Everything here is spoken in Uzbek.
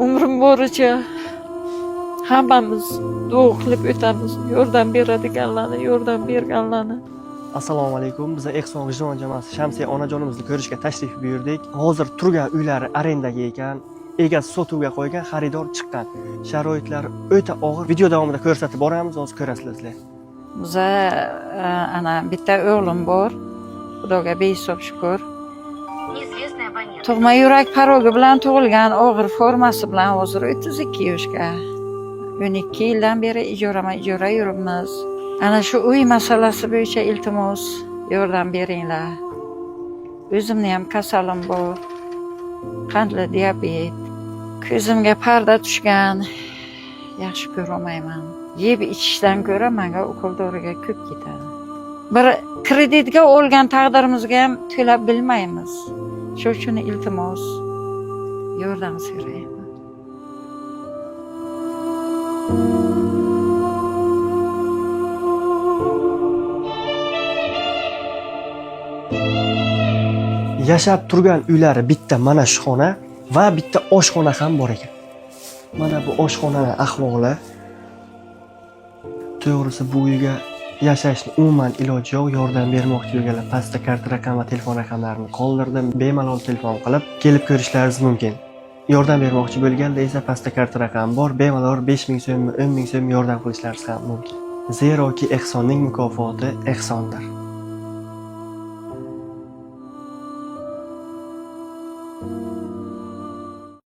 umrim boricha hammamiz duo qilib o'tamiz. Yordam beradiganlarni, yordam berganlarni. Assalomu alaykum. Biz Ehson Vijdon jamoasi Shamsiya onajonimizni ko'rishga tashrif buyurdik. Hozir turgan uylari arendaga ekan, egasi sotuvga qo'ygan, xaridor chiqqan. Sharoitlari o'ta og'ir. Video davomida ko'rsatib boramiz, hozir ko'rasizlar. Biza ana bitta o'g'lim bor. Xudoga behisob shukr. Tug'ma yurak parogi bilan tug'ilgan, og'ir formasi bilan hozir 32 yoshga. 12 yildan beri ijara yuribmiz. Ana shu uy masalasi bo'yicha iltimos yordam beringlar. O'zimni ham kasalim bor. Qandli diabet. Ko'zimga parda tushgan. Yaxshi ko'ra olmayman. Yeb ichishdan ko'ra menga ukol doriga ko'p ketadi. Bir kreditga olgan taqdirimizga ham to'lab bilmaymiz. Shu uchun iltimos yordam so'rayman. Yashab turgan uylari bitta mana shu xona va bitta oshxona ham bor ekan. Mana bu oshxonaning ahvoli. To'g'risi bu uyga yashashni umuman iloji yo'q. Yordam bermoqchi bo'lganlar pastda karta raqam va telefon raqamlarini qoldirdim. Bemalol telefon qilib kelib ko'rishlaringiz mumkin. Yordam bermoqchi bo'lganda esa pastda karta raqam bor. Bemalol 5000 so'mmi, 10000 so'm yordam qilishlaringiz ham mumkin. Zeroki ehsonning mukofoti ehsondir.